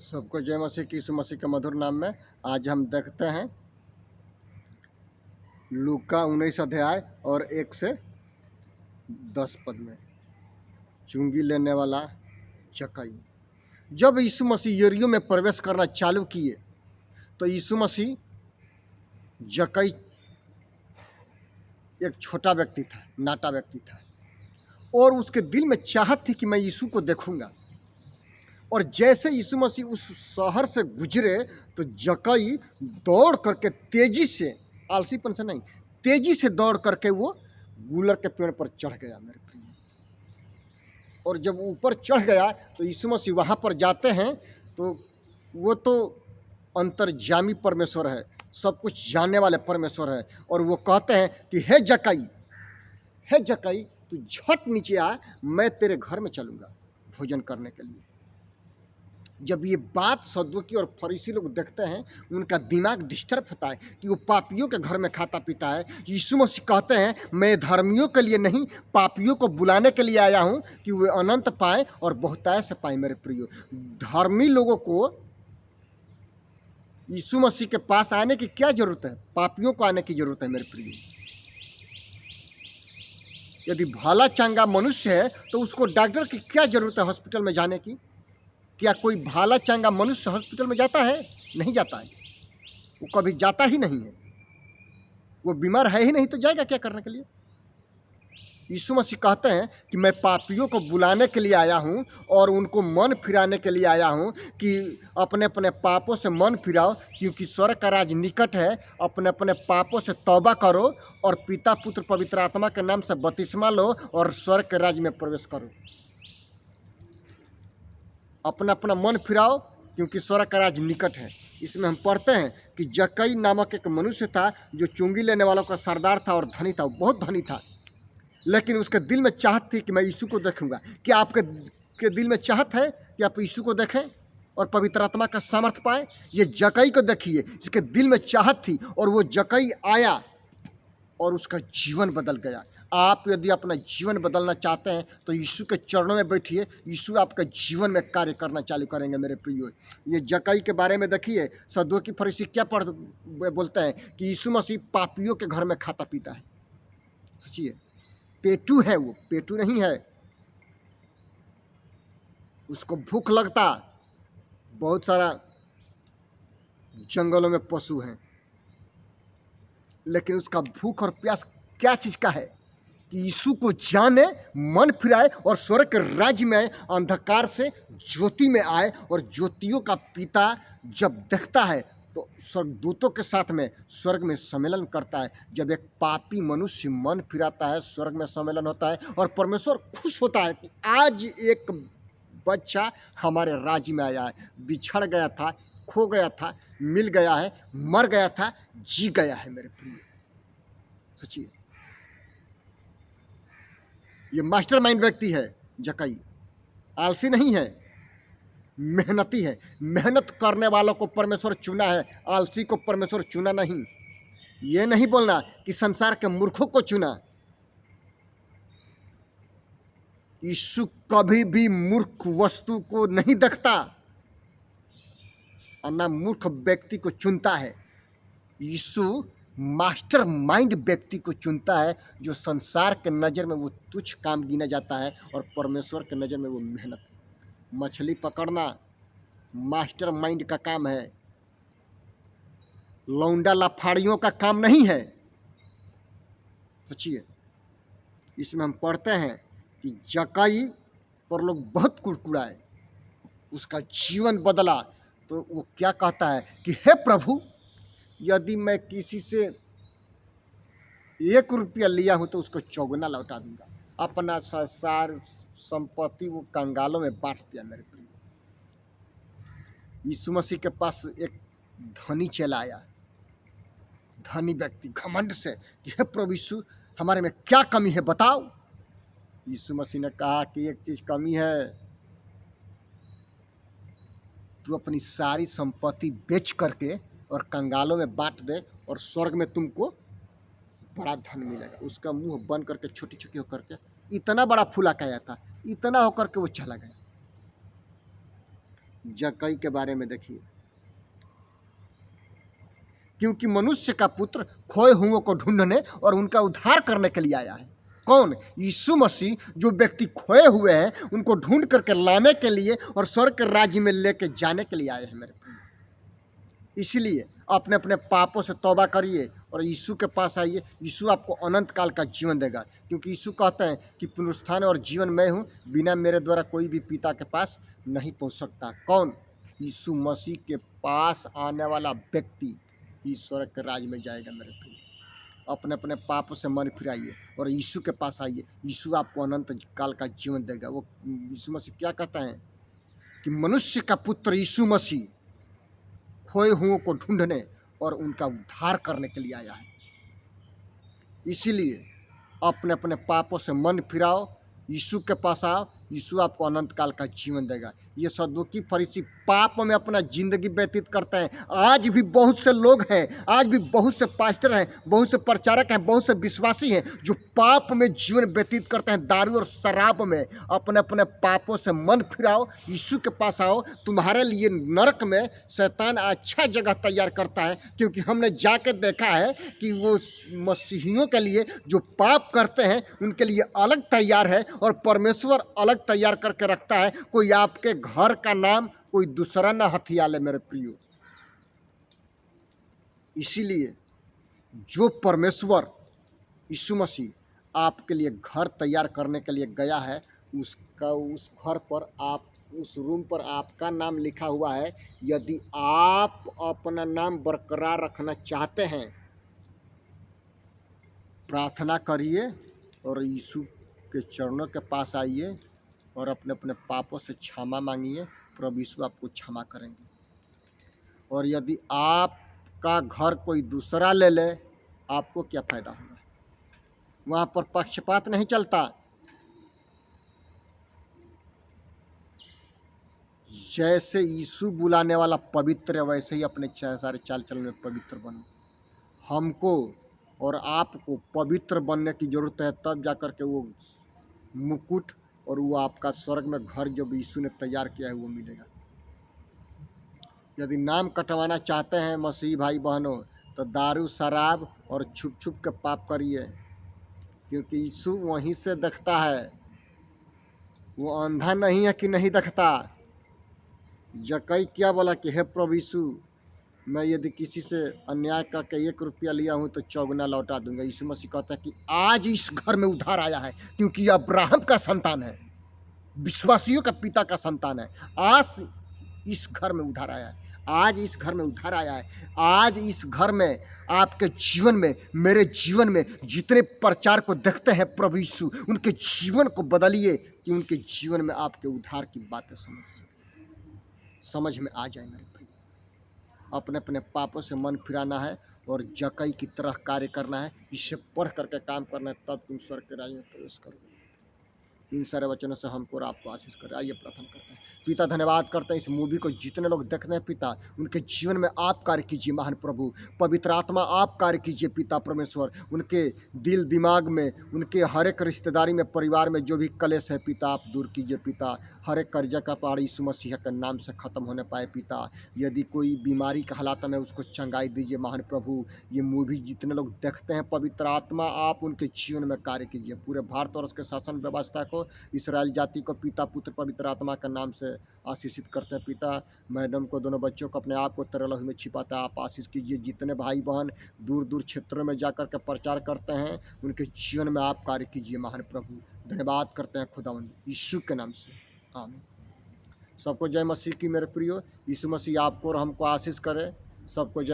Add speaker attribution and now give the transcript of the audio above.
Speaker 1: सबको जय मसीह की यीशु मसीह के मधुर नाम में। आज हम देखते हैं लूका 19 अध्याय और 1 से 10 पद में चुंगी लेने वाला जक्कई। जब यीशु मसीह यरीहो में प्रवेश करना चालू किए तो यीशु मसीह जक्कई एक छोटा व्यक्ति था, नाटा व्यक्ति था, और उसके दिल में चाहत थी कि मैं यीशु को देखूंगा। और जैसे यीशु मसीह उस शहर से गुजरे तो जक्कई दौड़ करके तेजी से, आलसीपन से नहीं, तेजी से दौड़ करके वो गूलर के पेड़ पर चढ़ गया मेरे प्रिय। और जब ऊपर चढ़ गया तो यीशु मसीह वहाँ पर जाते हैं तो वो तो अंतर्जामी परमेश्वर है, सब कुछ जानने वाले परमेश्वर है। और वो कहते हैं कि हे जक्कई तू झट नीचे आ, मैं तेरे घर में चलूँगा भोजन करने के लिए। जब ये बात सदूकी और फरीसी लोग देखते हैं, उनका दिमाग डिस्टर्ब होता है कि वो पापियों के घर में खाता पीता है। यीशु मसीह कहते हैं मैं धर्मियों के लिए नहीं, पापियों को बुलाने के लिए आया हूँ कि वे अनंत पाए और बहुतायत से पाए। मेरे प्रियो, धर्मी लोगों को यीशु मसीह के पास आने की क्या जरूरत है? पापियों को आने की जरूरत है मेरे प्रियो। यदि भला चंगा मनुष्य है तो उसको डॉक्टर की क्या जरूरत है हॉस्पिटल में जाने की? क्या कोई भाला चंगा मनुष्य हॉस्पिटल में जाता है? नहीं जाता है, वो कभी जाता ही नहीं है। वो बीमार है ही नहीं तो जाएगा क्या करने के लिए? यीशु मसीह कहते हैं कि मैं पापियों को बुलाने के लिए आया हूँ और उनको मन फिराने के लिए आया हूँ कि अपने अपने पापों से मन फिराओ, क्योंकि स्वर्ग का राज निकट है। अपने अपने पापों से तौबा करो और पिता पुत्र पवित्र आत्मा के नाम से बपतिस्मा लो और स्वर्ग के राज में प्रवेश करो। अपना अपना मन फिराओ क्योंकि स्वर्ग का राज निकट है। इसमें हम पढ़ते हैं कि जक्कई नामक एक मनुष्य था जो चुंगी लेने वालों का सरदार था और धनी था, बहुत धनी था। लेकिन उसके दिल में चाहत थी कि मैं यीशु को देखूंगा। क्या आपके दिल में चाहत है कि आप यीशु को देखें और पवित्र आत्मा का सामर्थ पाए? ये जक्कई को देखिए, इसके दिल में चाहत थी और वो जक्कई आया और उसका जीवन बदल गया। आप यदि अपना जीवन बदलना चाहते हैं तो यीशु के चरणों में बैठिए, यीशु आपके जीवन में कार्य करना चालू करेंगे मेरे प्रियो। ये जक्कई के बारे में देखिए, सदूकी फरीसी क्या बोलते हैं कि यीशु मसीह पापियों के घर में खाता पीता है। सोचिए, पेटू है, वो पेटू नहीं है। उसको भूख लगता, बहुत सारा जंगलों में पशु हैं, लेकिन उसका भूख और प्यास क्या चीज का है कि यीशु को जाने, मन फिराए और स्वर्ग के राज्य में आए, अंधकार से ज्योति में आए। और ज्योतियों का पिता जब देखता है तो स्वर्गदूतों के साथ में स्वर्ग में सम्मेलन करता है। जब एक पापी मनुष्य मन फिराता है, स्वर्ग में सम्मेलन होता है और परमेश्वर खुश होता है कि आज एक बच्चा हमारे राज्य में आया है। बिछड़ गया था, खो गया था, मिल गया है, मर गया था, जी गया है मेरे प्रिय। सोचिए, ये मास्टरमाइंड व्यक्ति है जक्कई, आलसी नहीं है, मेहनती है। मेहनत करने वालों को परमेश्वर चुना है, आलसी को परमेश्वर चुना नहीं। ये नहीं बोलना कि संसार के मूर्खों को चुना। यीशु कभी भी मूर्ख वस्तु को नहीं देखता और ना मूर्ख व्यक्ति को चुनता है। यीशु मास्टर माइंड व्यक्ति को चुनता है जो संसार के नज़र में वो तुच्छ काम गिना जाता है और परमेश्वर के नज़र में वो मेहनत। मछली पकड़ना मास्टर माइंड का काम है, लौंडा लाफाड़ियों का काम नहीं है। सोचिए, इसमें हम पढ़ते हैं कि जक्कई पर लोग बहुत कुड़कुड़ाए, उसका जीवन बदला। तो वो क्या कहता है कि हे प्रभु, यदि मैं किसी से 1 रुपया लिया हूं तो उसको चौगुना लौटा दूंगा। अपना सार संपत्ति वो कंगालों में बांट दिया मेरे प्रिय। यीशु मसीह के पास एक धनी चला आया, धनी व्यक्ति घमंड से कि हे प्रभु यीशु, हमारे में क्या कमी है बताओ। यीशु मसीह ने कहा कि एक चीज कमी है, तू अपनी सारी संपत्ति बेच करके और कंगालों में बांट दे और स्वर्ग में तुमको बड़ा धन मिलेगा। उसका मुंह बंद करके छोटी छोटी होकर के, इतना बड़ा फूला गया था, इतना होकर के वो चला गया। जक्कई के बारे में देखिए, क्योंकि मनुष्य का पुत्र खोए हुओं को ढूंढने और उनका उद्धार करने के लिए आया है। कौन? यीशु मसीह, जो व्यक्ति खोए हुए हैं उनको ढूंढ करके लाने के लिए और स्वर्ग के राज्य में लेके जाने के लिए आए हैं मेरे प्रिय। इसलिए अपने अपने पापों से तौबा करिए और यीशु के पास आइए। यीशु आपको अनंत काल का जीवन देगा, क्योंकि यीशु कहते हैं कि पुनरुत्थान और जीवन मैं हूँ, बिना मेरे द्वारा कोई भी पिता के पास नहीं पहुँच सकता। कौन? यीशु मसीह के पास आने वाला व्यक्ति ईश्वर के राज्य में जाएगा मेरे प्रिय। अपने अपने पापों से मन फिराइए और यीशु के पास आइए। यीशु आपको अनंत काल का जीवन देगा। वो यीशु मसीह क्या कहता है कि मनुष्य का पुत्र यीशु मसीह खोए हुओं को ढूंढने और उनका उद्धार करने के लिए आया है। इसीलिए अपने अपने पापों से मन फिराओ, यीशु के पास आओ, यीशु आपको अनंत काल का जीवन देगा। ये सदुकी फरीसी पाप में अपना जिंदगी व्यतीत करते हैं। आज भी बहुत से लोग हैं, आज भी बहुत से पास्टर हैं, बहुत से प्रचारक हैं, बहुत से विश्वासी हैं जो पाप में जीवन व्यतीत करते हैं, दारू और शराब में। अपने अपने पापों से मन फिराओ, यीशु के पास आओ। तुम्हारे लिए नरक में शैतान अच्छा जगह तैयार करता है, क्योंकि हमने जाके देखा है कि वो मसीहियों के लिए जो पाप करते हैं उनके लिए अलग तैयार है और परमेश्वर अलग तैयार करके रखता है। कोई आपके घर का नाम कोई दूसरा ना हथिया ले मेरे प्रियो। इसीलिए जो परमेश्वर यीशु मसीह आपके लिए घर तैयार करने के लिए गया है, उसका उस घर पर आप उस रूम पर आपका नाम लिखा हुआ है। यदि आप अपना नाम बरकरार रखना चाहते हैं, प्रार्थना करिए और यीशु के चरणों के पास आइए और अपने अपने पापों से क्षमा मांगिए। प्रभु यीशु आपको क्षमा करेंगे। और यदि आपका घर कोई दूसरा ले ले, आपको क्या फायदा होगा? वहाँ पर पक्षपात नहीं चलता। जैसे यीशु बुलाने वाला पवित्र है, वैसे ही अपने सारे चाल चलन में पवित्र बनो। हमको और आपको पवित्र बनने की जरूरत है, तब जाकर के वो मुकुट और वो आपका स्वर्ग में घर जो यीशु ने तैयार किया है वो मिलेगा। यदि नाम कटवाना चाहते हैं मसीही भाई बहनों, तो दारू शराब और छुप छुप के पाप करिए, क्योंकि यीशु वहीं से देखता है। वो अंधा नहीं है कि नहीं देखता। जक्कई क्या बोला कि हे प्रभु यीशु, मैं यदि किसी से अन्याय करके 1 रुपया लिया हूँ तो चौगुना लौटा दूंगा। यीशु मसीह कहता है कि आज इस घर में उद्धार आया है, क्योंकि यह अब्राहम का संतान है, विश्वासियों का पिता का संतान है। आज इस घर में उद्धार आया है, आज इस घर में उद्धार आया है। आज इस घर में, आपके जीवन में, मेरे जीवन में जितने प्रचार को देखते हैं प्रभु यीशु, उनके जीवन को बदलिए कि उनके जीवन में आपके उद्धार की बातें समझ में आ जाए मेरे प्रिय। अपने अपने पापों से मन फिराना है और जक्कई की तरह कार्य करना है। इसे पढ़ करके काम करना है, तब तुम स्वर्ग के राज्य में प्रवेश करोगे। इन सारे वचनों से हमको और आपको आशीष करें। आइए प्रार्थना करते हैं। पिता, धन्यवाद करते हैं इस मूवी को जितने लोग देखते हैं पिता, उनके जीवन में आप कार्य कीजिए महान प्रभु। पवित्र आत्मा आप कार्य कीजिए पिता परमेश्वर। उनके दिल दिमाग में, उनके हर एक रिश्तेदारी में, परिवार में जो भी कलेश है पिता, आप दूर कीजिए पिता। हर एक कर्जा का पहाड़ यीशु मसीह के नाम से खत्म होने पाए पिता। यदि कोई बीमारी के हालात में, उसको चंगाई दीजिए महान प्रभु। ये मूवी जितने लोग देखते हैं पवित्र आत्मा आप उनके जीवन में कार्य कीजिए। पूरे भारतवर्ष के शासन व्यवस्था को, इसराइल जाति को पिता पुत्र पवित्र आत्मा के नाम से आशीषित करते हैं पिता। मैडम को, दोनों बच्चों को अपने आप को तेरे लहू में छिपाता है, आप आशीष कीजिए। जितने भाई बहन दूर दूर क्षेत्रों में जाकर के प्रचार करते हैं, उनके जीवन में आप कार्य कीजिए महान प्रभु। धन्यवाद करते हैं खुदावंद यीशु के नाम से, आमीन। सबको जय मसीह की मेरे प्रियो। यीशु मसीह आपको और हमको आशीष करे। सबको जय।